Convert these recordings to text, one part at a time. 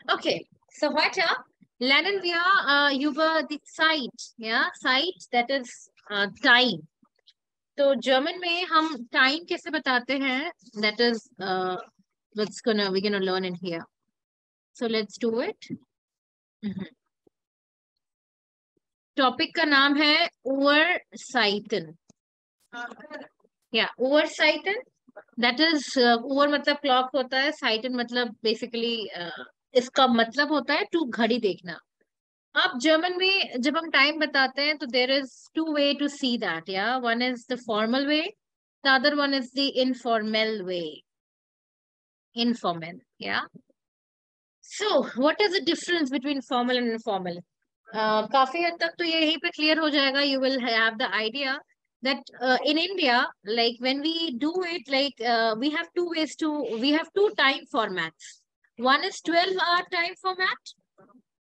Okay, so heute lernen wir über die Zeit, ja, Zeit, that is time. तो German में हम time कैसे बताते हैं, that is we're gonna learn in here. So let's do it. Topic का नाम है ओवरसाइटन. या ओवरसाइटन, दैट इज ओवर मतलब क्लॉक होता है, साइटन मतलब बेसिकली इसका मतलब होता है टू घड़ी देखना. आप जर्मन में जब हम टाइम बताते हैं तो there is two way to see that. Yeah one is the formal way, the other one is the informal way. Informal, yeah. So what is the difference between formal and informal? काफी हद तक तो यहीं पे clear हो जाएगा. You will have the idea that in India, like when we do it, like we have two time formats. One is 12-hour time format.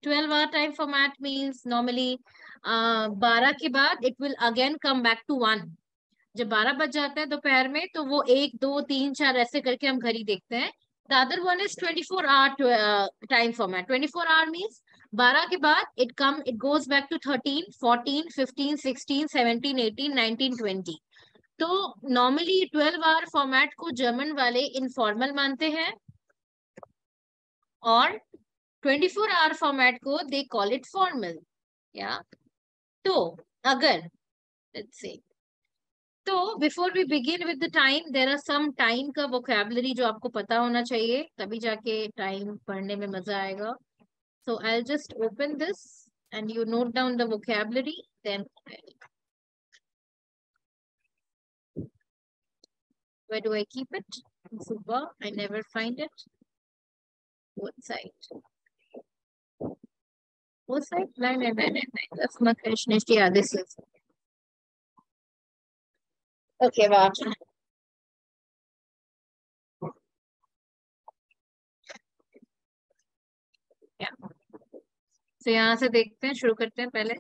12-hour time format means normally 12 के बाद it will again come back to 1. जब 12 बज जाता है दोपहर में तो वो 1 2 3 4 ऐसे करके हम घड़ी देखते हैं. The other one is 24-hour time format. 24-hour means 12 के बाद it goes back to 13, 14, 15, 16, 17, 18, 19, 20. तो नॉर्मली 12-hour फॉर्मेट को जर्मन वाले इनफॉर्मल मानते हैं और 24-hour फॉर्मेट को दे कॉल इट फॉर्मल. या तो अगर लेट्स से, तो before we begin with the time, there are some time का वोकैबुलरी जो आपको पता होना चाहिए, तभी जाके टाइम पढ़ने में मजा आएगा. So I'll just open this and you note down the vocabulary. Then where do I keep it? Super, I never find it. What side? What side? No. That's not finished. Yeah, this is. Okay, wow. Yeah. So यहाँ से देखते हैं, शुरू करते हैं पहले.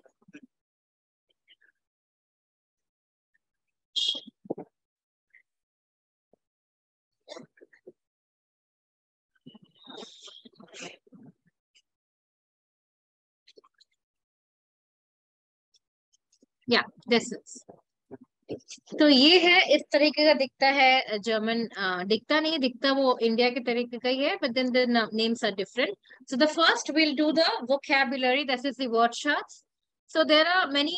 Yeah, this is. तो ये है, इस तरीके का दिखता है जर्मन. दिखता नहीं दिखता, वो इंडिया के तरीके का ही है, but then the names are different. So the first we'll do the vocabulary, that is the word charts. So there are many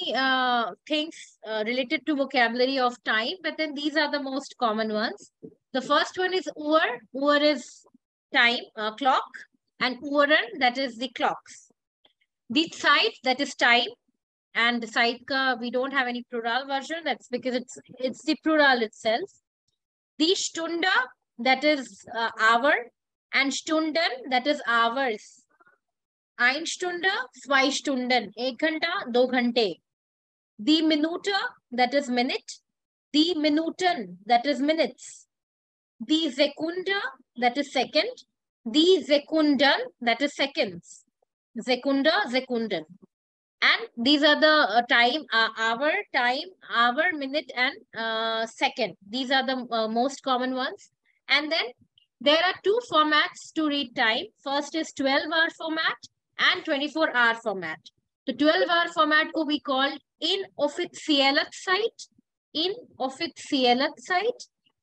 things related to vocabulary of time, but then these are the most common ones. The first one is Uhr. Uhr is time, clock, and Uhren, that is the clocks. The Zeit, that is time. And the side ka we don't have any plural version. That's because it's the plural itself. The Stunde, that is hour, and Stunden, that is hours. Ein Stunde, zwei Stunden, ek ghanta, do ghante. The Minute, that is minute. The Minuten, that is minutes. The Sekunde, that is second. The Sekunden, that is seconds. Sekunde, Sekunden. And these are the hour, minute, and second. These are the most common ones. And then there are two formats to read time. First is 12-hour format and 24-hour format. The 12-hour format ko we call inoffizielle Zeit,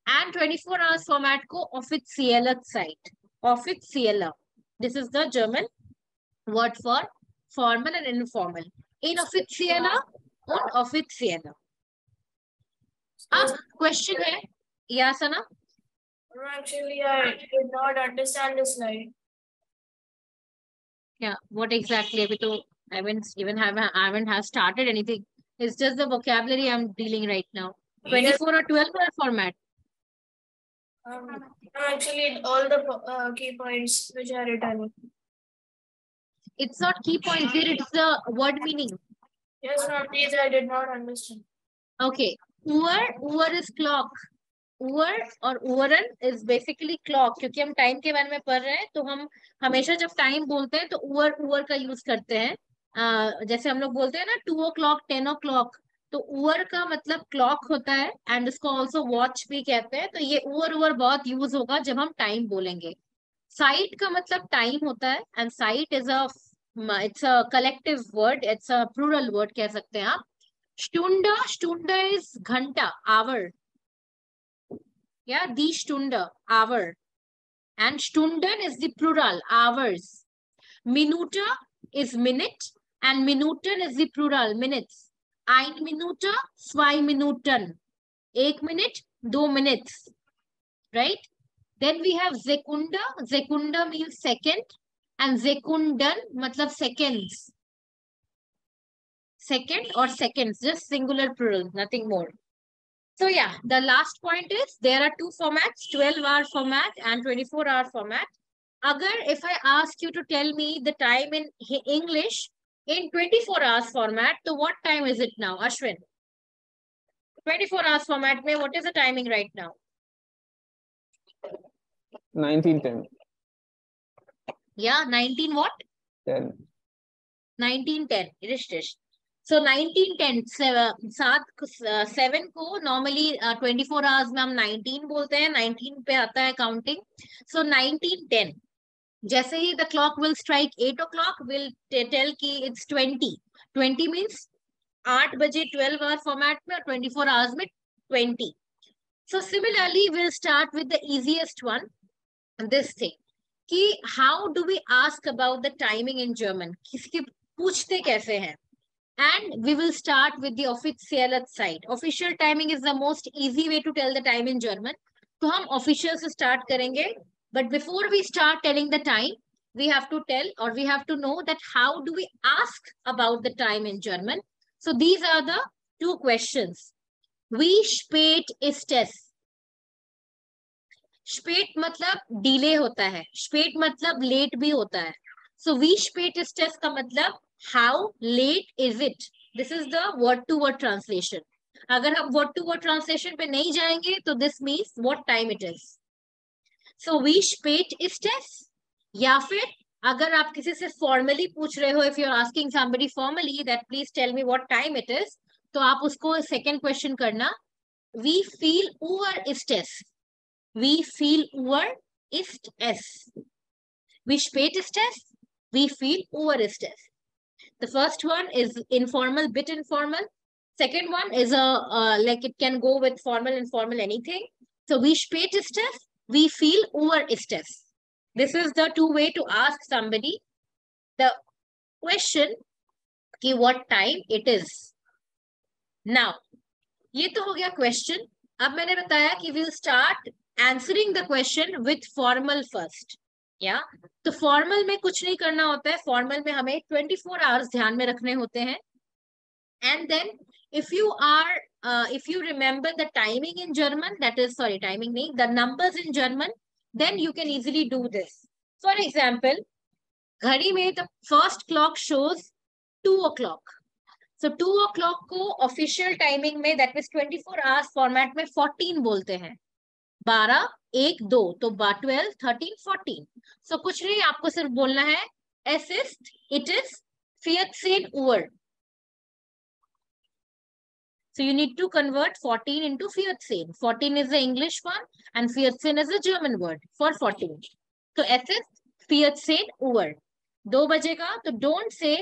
and 24-hour format ko offizielle Zeit. Offizielle. This is the German word for formal and informal. Inoffizielle und offizielle. अब question है, या सना? Actually, I did not understand this slide. Yeah, what exactly? अभी तो I haven't started anything. It's just the vocabulary I'm dealing right now. 24 or 12-hour format. Actually, all the key points which are written. It's not key points here, it's the word meaning. Yes, ma'am, please, I did not understand. Okay. Uhr is clock. Uhr और Uhren is basically clock. क्योंकि हम time के बारे में पढ़ रहे हैं तो हम हमेशा जब टाइम बोलते हैं तो Uhr का यूज करते हैं. जैसे हम लोग बोलते हैं ना 2 o'clock, 10 o'clock, तो Uhr का मतलब क्लॉक होता है एंड इसको ऑल्सो वॉच भी कहते हैं. तो ये Uhr बहुत यूज होगा जब हम टाइम बोलेंगे. साइट का मतलब टाइम होता है, एंड साइट is it's a collective word, it's a plural word कह सकते हैं आप. स्टुंडा, स्टुंडा इज घंटा, आवर. या दी स्टुंडा, आवर. एंड स्टुंडन is the plural, hours. Minute is minute and Minuten is the plural, minutes. Ein Minute, zwei Minuten. 1 minute, 2 minutes. Right? Then we have Sekunda. Sekunda means second. And Sekunden matlab seconds. Second or seconds, just singular plural, nothing more. So yeah, the last point is there are two formats, 12-hour format and 24-hour format. Agar if I ask you to tell me the time in English in 24 hours format, so what time is it now, Ashwin? 24 hours format mein, what is the timing right now? 19:10. Yeah, 19 what? 10. 19:10. Rish. So 19:10, 7 को normally 24 hours में हम 19 बोलते हैं, 19 पे आता है counting. So 19:10. जैसे ही the clock will strike 8 o'clock, will tell कि it's 20. 20 means 8 बजे 12-hour format में और 24 hours में 20. So similarly, we'll start with the easiest one, this thing. कि how do we ask about the timing in German? किसके पूछते कैसे हैं? And we will start with the official side. Official timing is the most easy way to tell the time in German. तो हम official से start करेंगे. But before we start telling the time, we have to tell or we have to know that how do we ask about the time in German. So these are the two questions. Wie spät ist es? Spät मतलब delay होता है. Spät मतलब late भी होता है. So wie spät ist es का मतलब how late is it? This is the word to word translation. अगर हम word to word translation पे नहीं जाएंगे तो this means what time it is. So wie spät ist es? या फिर अगर आप किसी से formally पूछ रहे हो, if you're asking somebody formally that please tell me what time it is, तो आप उसको second question करना wie viel Uhr ist es? Wie viel Uhr ist es? Wie spät ist es? Wie viel Uhr ist es? The first one is informal, bit informal. Second one is like it can go with formal, informal, anything. So wie spät ist es? Wie viel Uhr ist es? This is the two way to ask somebody the question कि what time it is. Now, ये तो हो गया question. अब मैंने बताया कि we'll start answering the question with formal first. Yeah. तो formal में कुछ नहीं करना होता है. Formal में हमें 24 hours ध्यान में रखने होते हैं. And then if you remember the timing in German, that is, sorry, timing nahi, the numbers in German, then you can easily do this. For example, घड़ी में the first clock shows 2 o'clock. So 2 o'clock को official timing में, that means 24 hours format में 14 बोलते हैं. 12, 1, 2, तो 12, 13, 14. So कुछ नहीं, आपको सिर्फ बोलना है es ist, it is 14 Uhr. So you need to convert 14 into 14. 14 is the English one and 14 is the German word for 14. So es ist 14 Uhr. 2 बजेगा, तो don't say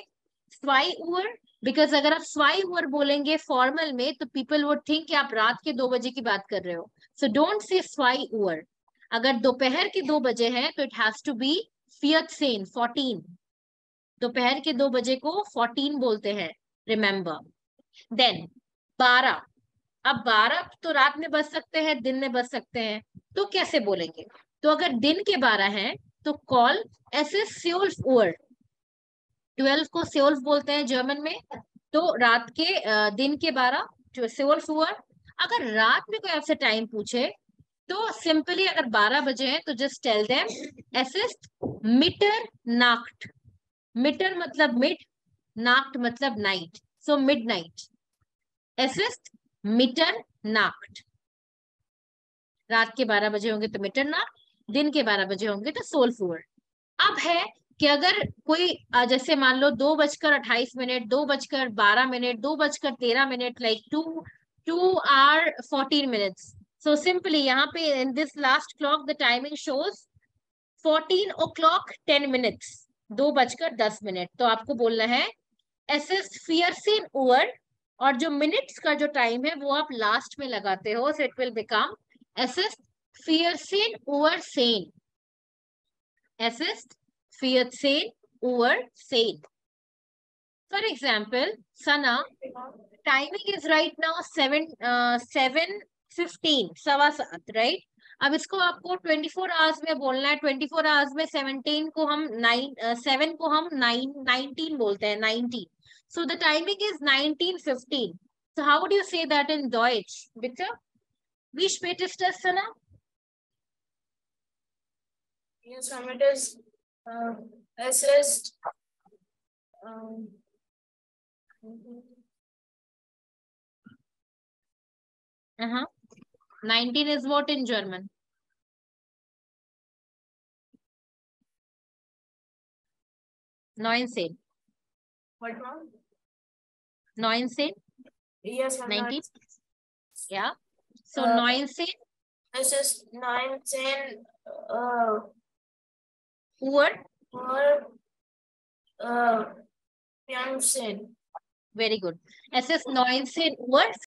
2 Uhr, because अगर आप 2 Uhr बोलेंगे formal में तो people would think कि आप रात के 2 बजे की बात कर रहे हो. So don't say 2 Uhr. अगर दोपहर के 2 बजे हैं तो it has to be 14. दोपहर के 2 बजे को 14 बोलते हैं. Remember. Then 12. अब 12 तो रात में बज सकते हैं, दिन में बज सकते हैं, तो कैसे बोलेंगे? तो अगर दिन के 12 हैं तो कॉल ऐसे 12 Uhr. 12 को 12 बोलते हैं जर्मन में. तो रात के दिन के 12 12 Uhr. अगर रात में कोई आपसे टाइम पूछे तो सिंपली अगर 12 बजे हैं तो just tell them es ist Mitternacht. मिटर मतलब मिड, नाक्ट मतलब night, so midnight. Es ist Mitternacht. रात के 12 बजे होंगे तो Mitternacht, दिन के 12 बजे होंगे तो 12 Uhr. अब है कि अगर कोई जैसे मान लो 2:28, 2:12, 2:13, like 2 hour 14 minutes. So simply यहाँ पे in this last clock the timing shows 14:10, 2:10। तो आपको बोलना है एस इज 14 और जो मिनट्स का जो टाइम है वो आप लास्ट में लगाते हो, so it will become S is 14:10। S is 14:10। For example, Sana, timing is right now 7:15, 7:15, right? अब इसको आपको 24 आवर्स में बोलना है। 24 आवर्स में 17 को हम 7 को हम 19 बोलते हैं, 19। So the timing is 19:15. So how would you say that in Deutsch? Bitte? Wie spät ist das, Sana? Yes, ma'am, it is assessed. 19 is what in German? 19. What, ma'am? 19? Yes, ma'am. 19? Yeah. So 19 This is 19 Uhr. Fiancé. Very good. Es ist 19:15